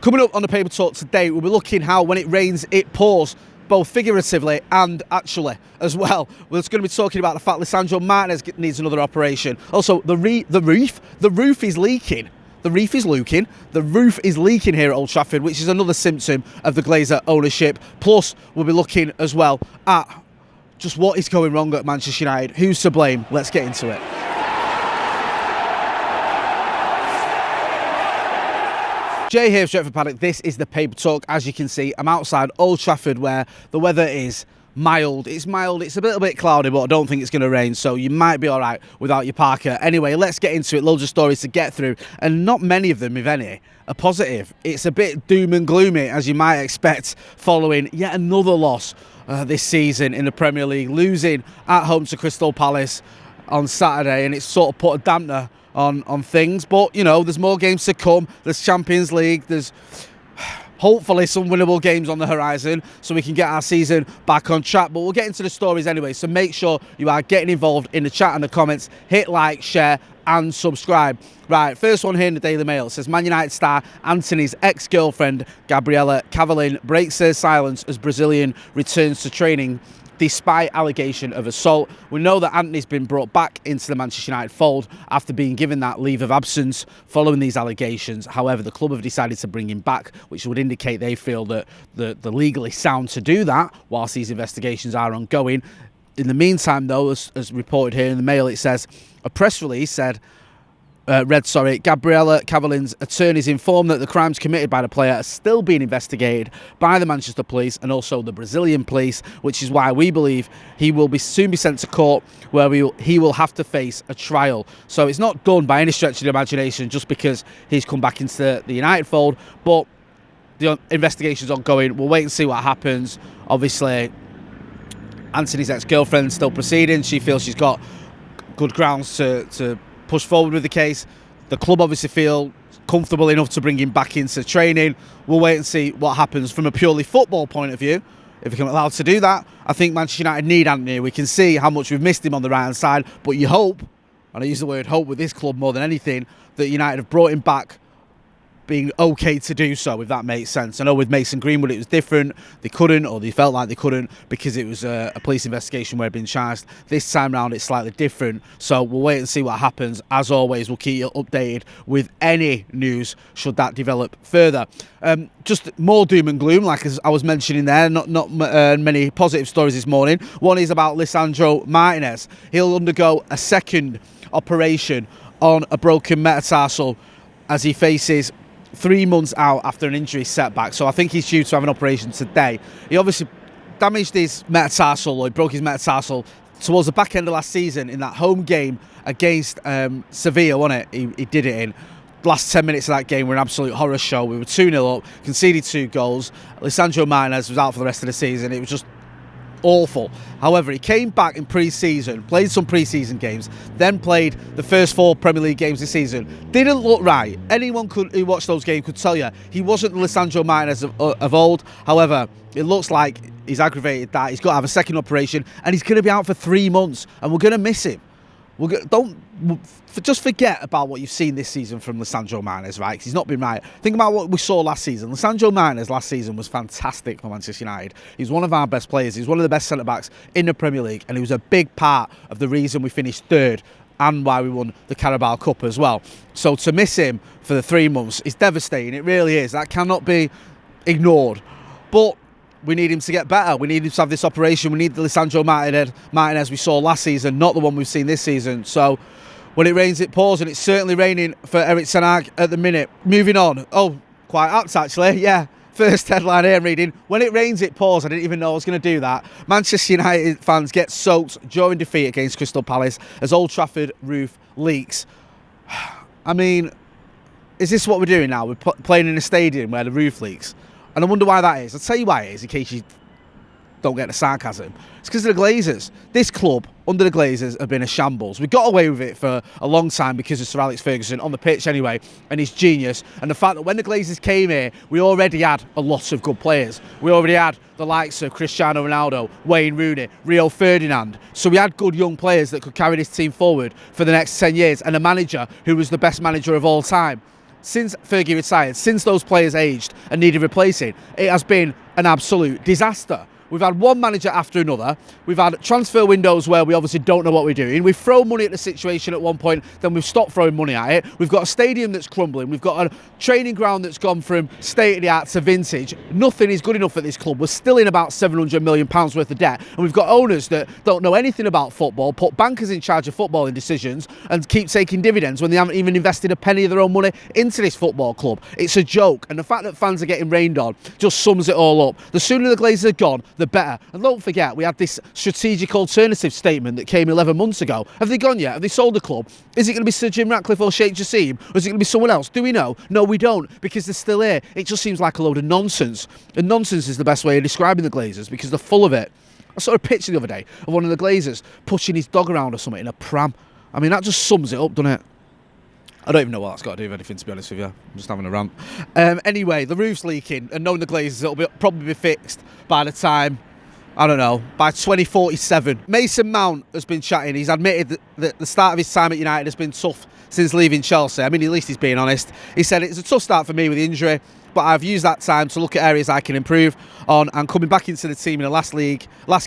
Coming up on the Paper Talk today, we'll be looking how when it rains, it pours, both figuratively and actually as well. We're just going to be talking about the fact Lisandro Martinez needs another operation. Also, the roof is leaking. The roof is leaking here at Old Trafford, which is another symptom of the Glazer ownership. Plus, we'll be looking as well at just what is going wrong at Manchester United. Who's to blame? Let's get into it. Jay here, Stretford Paddock. This is the Paper Talk. As you can see, I'm outside Old Trafford where the weather is mild. It's mild, it's a little bit cloudy, but I don't think it's going to rain, so you might be all right without your parka. Anyway, let's get into it. Loads of stories to get through, and not many of them, if any, are positive. It's a bit doom and gloomy, as you might expect, following yet another loss this season in the Premier League, losing at home to Crystal Palace on Saturday, and it's sort of put a dampener on things. But, you know, there's more games to come. There's Champions League. There's hopefully some winnable games on the horizon so we can get our season back on track. But we'll get into the stories anyway, so make sure you are getting involved in the chat and the comments. Hit like, share and subscribe. Right, first one here in the Daily Mail. It says Man United star Antony's ex-girlfriend Gabriella Cavallin breaks her silence as Brazilian returns to training despite allegation of assault. We know that Antony's been brought back into the Manchester United fold after being given that leave of absence following these allegations. However, the club have decided to bring him back, which would indicate they feel that they're legally sound to do that whilst these investigations are ongoing. In the meantime, though, as reported here in the Mail, it says a press release read, Gabriella Cavallin's attorneys informed that the crimes committed by the player are still being investigated by the Manchester police and also the Brazilian police, which is why we believe he will soon be sent to court where he will have to face a trial. So it's not done by any stretch of the imagination just because he's come back into the United fold, but the investigation's ongoing. We'll wait and see what happens. Obviously, Antony's ex-girlfriend's still proceeding. She feels she's got good grounds to push forward with the case. The club obviously feel comfortable enough to bring him back into training. We'll wait and see what happens from a purely football point of view. If we can allowed to do that, I think Manchester United need Antony. We can see how much we've missed him on the right-hand side, but you hope, and I use the word hope with this club more than anything, that United have brought him back being okay to do so, if that makes sense. I know with Mason Greenwood it was different. They couldn't, or they felt like they couldn't, because it was a police investigation where he'd been charged. This time round it's slightly different, so we'll wait and see what happens. As always, we'll keep you updated with any news should that develop further. Just more doom and gloom, like as I was mentioning there, not many positive stories this morning. One is about Lisandro Martinez. He'll undergo a second operation on a broken metatarsal as he faces 3 months out after an injury setback. So I think he's due to have an operation today. He obviously damaged his metatarsal, or he broke his metatarsal towards the back end of last season in that home game against Sevilla, wasn't it? He did it in. Last 10 minutes of that game were an absolute horror show. We were 2-0 up, conceded 2 goals. Lisandro Martinez was out for the rest of the season. It was just awful. However, he came back in pre-season, played some pre-season games, then played the first 4 Premier League games this season. Didn't look right. Anyone who watched those games could tell you he wasn't the Lisandro Martinez of old. However, it looks like he's aggravated that. He's got to have a second operation, and he's going to be out for 3 months, and we're going to miss him. Just forget about what you've seen this season from Lisandro Martinez, right? 'Cause he's not been right. Think about what we saw last season. Lisandro Martinez last season was fantastic for Manchester United. He's one of our best players. He's one of the best centre-backs in the Premier League, and he was a big part of the reason we finished 3rd and why we won the Carabao Cup as well. So to miss him for the 3 months is devastating. It really is. That cannot be ignored. But we need him to get better. We need him to have this operation. We need the Lisandro Martinez we saw last season, not the one we've seen this season. So when it rains, it pours, and it's certainly raining for Ten Hag at the minute. Moving on. Oh, quite apt actually. Yeah. First headline here I'm reading. When it rains, it pours. I didn't even know I was going to do that. Manchester United fans get soaked during defeat against Crystal Palace as Old Trafford roof leaks. I mean, is this what we're doing now? We're playing in a stadium where the roof leaks. And I wonder why that is. I'll tell you why it is, in case you don't get the sarcasm. It's because of the Glazers. This club, under the Glazers, have been a shambles. We got away with it for a long time because of Sir Alex Ferguson, on the pitch anyway, and his genius. And the fact that when the Glazers came here, we already had a lot of good players. We already had the likes of Cristiano Ronaldo, Wayne Rooney, Rio Ferdinand. So we had good young players that could carry this team forward for the next 10 years, and a manager who was the best manager of all time. since Fergie retired, since those players aged and needed replacing, it has been an absolute disaster. We've had one manager after another. We've had transfer windows where we obviously don't know what we're doing. We've thrown money at the situation at one point, then we've stopped throwing money at it. We've got a stadium that's crumbling. We've got a training ground that's gone from state-of-the-art to vintage. Nothing is good enough at this club. We're still in about £700 million worth of debt. And we've got owners that don't know anything about football, put bankers in charge of footballing decisions and keep taking dividends when they haven't even invested a penny of their own money into this football club. It's a joke. And the fact that fans are getting rained on just sums it all up. The sooner the Glazers are gone, the better. And don't forget, we had this strategic alternative statement that came 11 months ago. Have they gone yet? Have they sold the club? Is it going to be Sir Jim Ratcliffe or Sheikh Jassim? Or is it going to be someone else? Do we know? No, we don't, because they're still here. It just seems like a load of nonsense. And nonsense is the best way of describing the Glazers, because they're full of it. I saw a picture the other day of one of the Glazers pushing his dog around or something in a pram. I mean, that just sums it up, doesn't it? I don't even know what that's got to do with anything, to be honest with you. I'm just having a rant. Anyway, the roof's leaking, and knowing the Glazers, it'll probably be fixed by the time, I don't know, by 2047. Mason Mount has been chatting. He's admitted that the start of his time at United has been tough since leaving Chelsea. I mean, at least he's being honest. He said, it's a tough start for me with the injury, but I've used that time to look at areas I can improve on, and coming back into the team in the last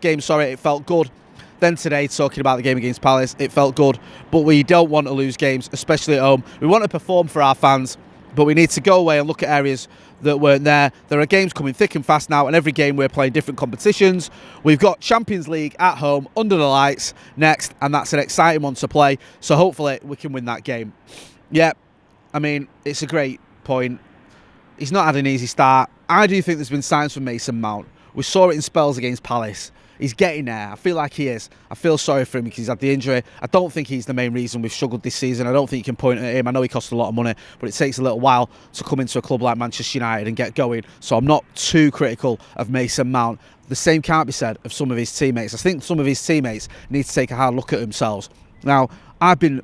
game, it felt good. Then today, talking about the game against Palace, it felt good, but we don't want to lose games, especially at home. We want to perform for our fans, but we need to go away and look at areas that weren't there. There are games coming thick and fast now, and every game we're playing different competitions. We've got Champions League at home, under the lights, next, and that's an exciting one to play, so hopefully we can win that game. Yeah, I mean, it's a great point. He's not had an easy start. I do think there's been signs from Mason Mount. We saw it in spells against Palace. He's getting there. I feel like he is. I feel sorry for him because he's had the injury. I don't think he's the main reason we've struggled this season. I don't think you can point at him. I know he costs a lot of money, but it takes a little while to come into a club like Manchester United and get going. So I'm not too critical of Mason Mount. The same can't be said of some of his teammates. I think some of his teammates need to take a hard look at themselves. Now, I've been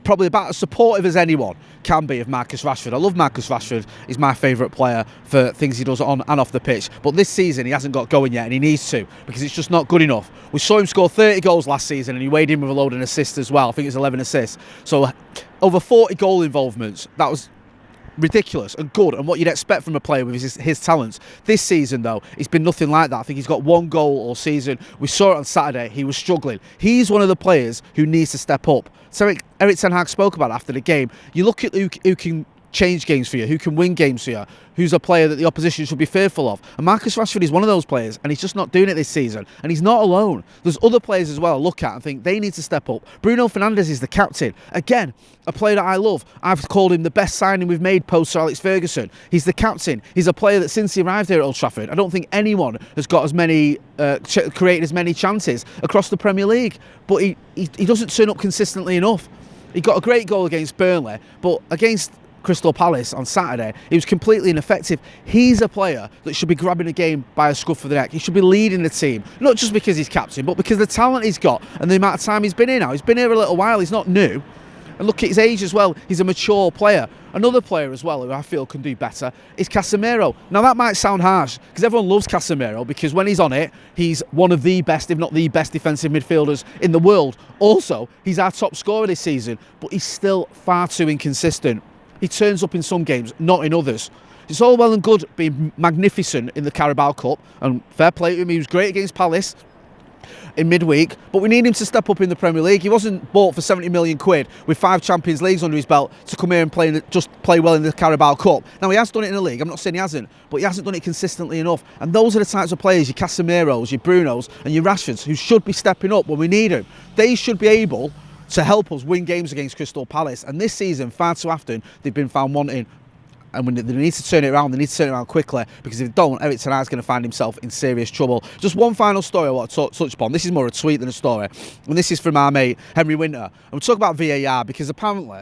probably about as supportive as anyone can be of Marcus Rashford. I love Marcus Rashford. He's my favourite player for things he does on and off the pitch. But this season, he hasn't got going yet, and he needs to, because it's just not good enough. We saw him score 30 goals last season, and he weighed in with a load of assists as well. I think it was 11 assists. So over 40 goal involvements. That was ridiculous and good, and what you'd expect from a player with his talents. This season, though, it's been nothing like that. I think he's got one goal all season. We saw it on Saturday. He was struggling. He's one of the players who needs to step up. So Eric Ten Hag spoke about it after the game. You look at who can change games for you, who can win games for you, who's a player that the opposition should be fearful of. And Marcus Rashford is one of those players, and he's just not doing it this season. And he's not alone. There's other players as well I look at and think they need to step up. Bruno Fernandes is the captain. Again, a player that I love. I've called him the best signing we've made post Sir Alex Ferguson. He's the captain. He's a player that since he arrived here at Old Trafford, I don't think anyone has got as many, created as many chances across the Premier League. But he doesn't turn up consistently enough. He got a great goal against Burnley, but against Crystal Palace on Saturday, he was completely ineffective. He's a player that should be grabbing a game by a scruff of the neck. He should be leading the team, not just because he's captain, but because of the talent he's got and the amount of time he's been here now. He's been here a little while. He's not new. And look at his age as well. He's a mature player. Another player as well who I feel can do better is Casemiro. Now that might sound harsh because everyone loves Casemiro because when he's on it, he's one of the best, if not the best defensive midfielders in the world. Also, he's our top scorer this season, but he's still far too inconsistent. He turns up in some games, not in others. It's all well and good being magnificent in the Carabao Cup, and fair play to him, he was great against Palace in midweek, but we need him to step up in the Premier League. He wasn't bought for 70 million quid with 5 Champions Leagues under his belt to come here and play well in the Carabao Cup. Now, he has done it in the league, I'm not saying he hasn't, but he hasn't done it consistently enough. And those are the types of players, your Casemiros, your Brunos and your Rashfords, who should be stepping up when we need them. They should be able to help us win games against Crystal Palace. And this season, far too often, they've been found wanting. And when they need to turn it around, they need to turn it around quickly, because if they don't, Eric Ten Hag's going to find himself in serious trouble. Just one final story I want to touch upon. This is more a tweet than a story. And this is from our mate, Henry Winter. And we'll talk about VAR, because apparently,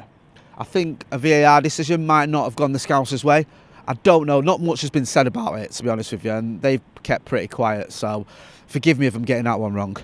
I think a VAR decision might not have gone the Scousers' way. I don't know. Not much has been said about it, to be honest with you. And they've kept pretty quiet. So forgive me if I'm getting that one wrong.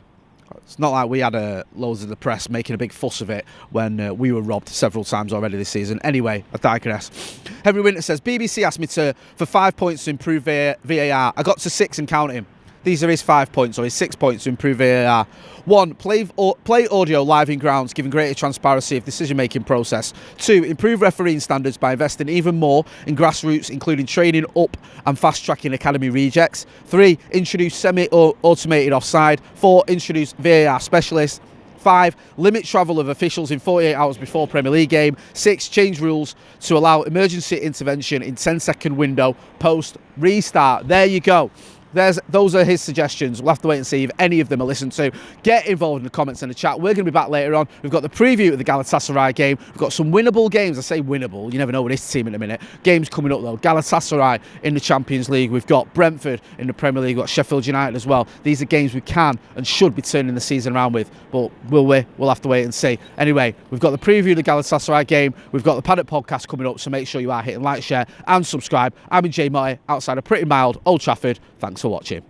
It's not like we had loads of the press making a big fuss of it when we were robbed several times already this season. Anyway, I digress. Henry Winter says, BBC asked me for 5 points to improve VAR. I got to 6 and counting. These are his 5 points, or his 6 points to improve VAR. 1. Play audio live in grounds, giving greater transparency of decision-making process. 2. Improve refereeing standards by investing even more in grassroots, including training up and fast-tracking academy rejects. 3. Introduce semi-automated offside. 4. Introduce VAR specialists. 5. Limit travel of officials in 48 hours before Premier League game. 6. Change rules to allow emergency intervention in 10-second window post restart. There you go. Those are his suggestions. We'll have to wait and see if any of them are listened to. Get involved in the comments and the chat. We're going to be back later on. We've got the preview of the Galatasaray game. We've got some winnable games. I say winnable. You never know with this team in a minute. Games coming up though. Galatasaray in the Champions League. We've got Brentford in the Premier League. We've got Sheffield United as well. These are games we can and should be turning the season around with. But will we? We'll have to wait and see. Anyway, we've got the preview of the Galatasaray game. We've got the Paddock podcast coming up. So make sure you are hitting like, share and subscribe. I'm Motty outside a pretty mild Old Trafford. Thanks for watching.